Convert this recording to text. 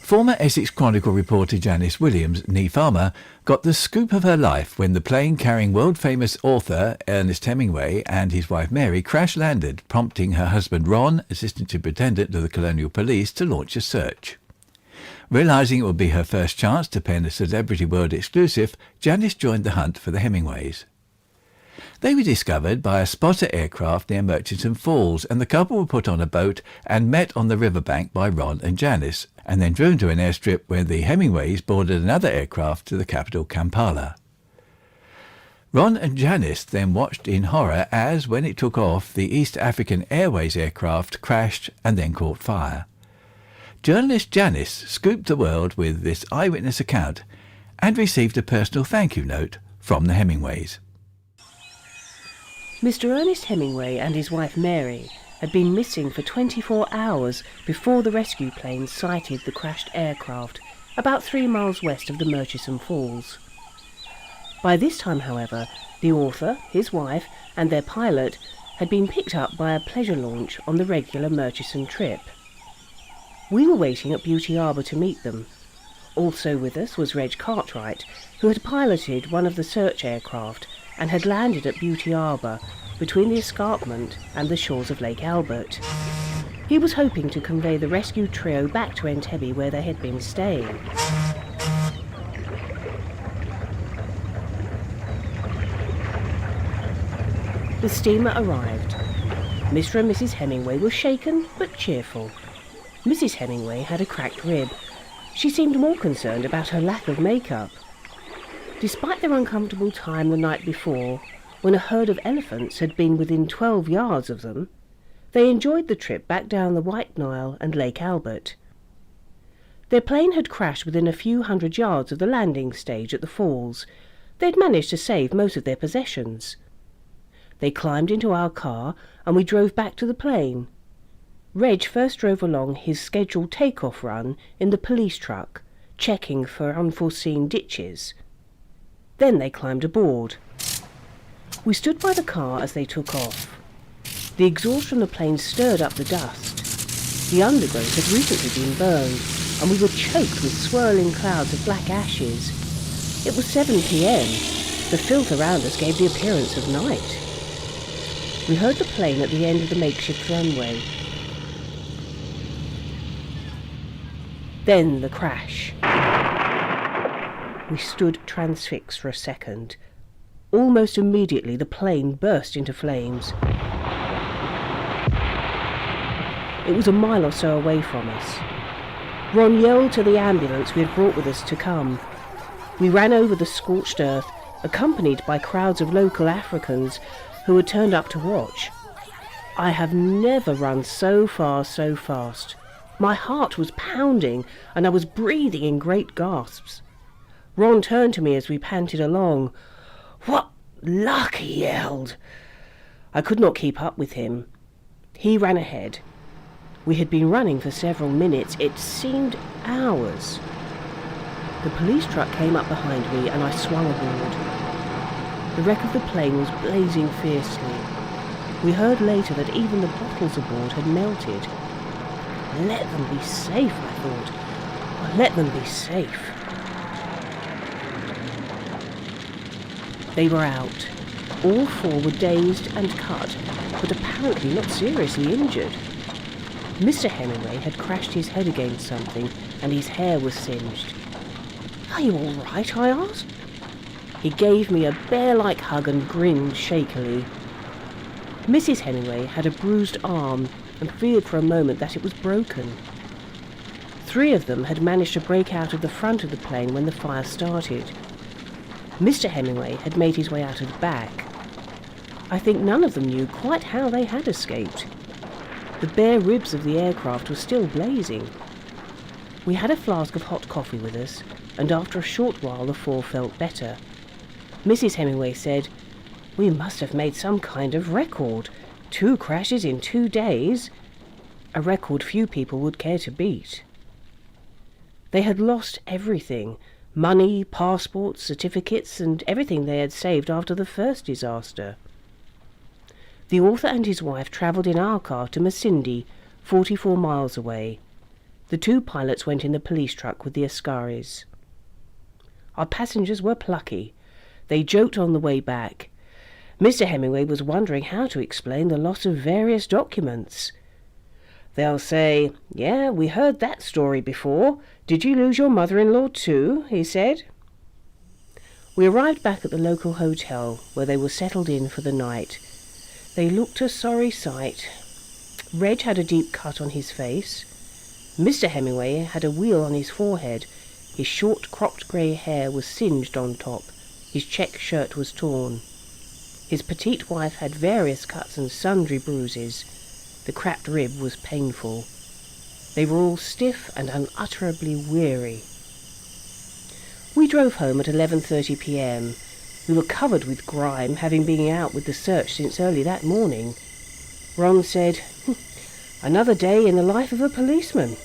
Former Essex Chronicle reporter Janice Williams, née Farmer, got the scoop of her life when the plane carrying world-famous author Ernest Hemingway and his wife Mary crash-landed, prompting her husband Ron, assistant superintendent of the Colonial Police, to launch a search. Realising it would be her first chance to pen a Celebrity World exclusive, Janice joined the hunt for the Hemingways. They were discovered by a spotter aircraft near Murchison Falls, and the couple were put on a boat and met on the riverbank by Ron and Janice, and then driven to an airstrip where the Hemingways boarded another aircraft to the capital Kampala. Ron and Janice then watched in horror as, when it took off, the East African Airways aircraft crashed and then caught fire. Journalist Janice scooped the world with this eyewitness account and received a personal thank you note from the Hemingways. Mr. Ernest Hemingway and his wife Mary had been missing for 24 hours before the rescue plane sighted the crashed aircraft about 3 miles west of the Murchison Falls. By this time, however, the author, his wife and their pilot had been picked up by a pleasure launch on the regular Murchison trip. We were waiting at Beauty Harbour to meet them. Also with us was Reg Cartwright, who had piloted one of the search aircraft and had landed at Beauty Harbour between the escarpment and the shores of Lake Albert. He was hoping to convey the rescue trio back to Entebbe where they had been staying. The steamer arrived. Mr. and Mrs. Hemingway were shaken but cheerful. Mrs. Hemingway had a cracked rib. She seemed more concerned about her lack of makeup. Despite their uncomfortable time the night before, when a herd of elephants had been within 12 yards of them, they enjoyed the trip back down the White Nile and Lake Albert. Their plane had crashed within a few hundred yards of the landing stage at the falls. They'd managed to save most of their possessions. They climbed into our car and we drove back to the plane. Reg first drove along his scheduled take-off run in the police truck, checking for unforeseen ditches. Then they climbed aboard. We stood by the car as they took off. The exhaust from the plane stirred up the dust. The undergrowth had recently been burned, and we were choked with swirling clouds of black ashes. It was 7 p.m. The filth around us gave the appearance of night. We heard the plane at the end of the makeshift runway. Then the crash. We stood transfixed for a second. Almost immediately the plane burst into flames. It was a mile or so away from us. Ron yelled to the ambulance we had brought with us to come. We ran over the scorched earth, accompanied by crowds of local Africans who had turned up to watch. I have never run so far so fast. My heart was pounding and I was breathing in great gasps. Ron turned to me as we panted along. "What luck!" he yelled. I could not keep up with him. He ran ahead. We had been running for several minutes. It seemed hours. The police truck came up behind me and I swung aboard. The wreck of the plane was blazing fiercely. We heard later that even the bottles aboard had melted. Let them be safe, I thought. Let them be safe. They were out. All 4 were dazed and cut, but apparently not seriously injured. Mr. Hemingway had crashed his head against something, and his hair was singed. "Are you all right?" I asked. He gave me a bear-like hug and grinned shakily. Mrs. Hemingway had a bruised arm and feared for a moment that it was broken. 3 of them had managed to break out of the front of the plane when the fire started. Mr. Hemingway had made his way out of the back. I think none of them knew quite how they had escaped. The bare ribs of the aircraft were still blazing. We had a flask of hot coffee with us, and after a short while the 4 felt better. Mrs. Hemingway said, "We must have made some kind of record. 2 crashes in 2 days. A record few people would care to beat." They had lost everything. Money, passports, certificates, and everything they had saved after the first disaster. The author and his wife travelled in our car to Masindi, 44 miles away. The two pilots went in the police truck with the Ascaris. Our passengers were plucky. They joked on the way back. Mr. Hemingway was wondering how to explain the loss of various documents. "They'll say, 'Yeah, we heard that story before. Did you lose your mother-in-law too?' he said. We arrived back at the local hotel, where they were settled in for the night. They looked a sorry sight. Reg had a deep cut on his face. Mr. Hemingway had a wheal on his forehead. His short, cropped grey hair was singed on top. His check shirt was torn. His petite wife had various cuts and sundry bruises. The cracked rib was painful. They were all stiff and unutterably weary. We drove home at 11:30 p.m. We were covered with grime, having been out with the search since early that morning. Ron said, "Another day in the life of a policeman."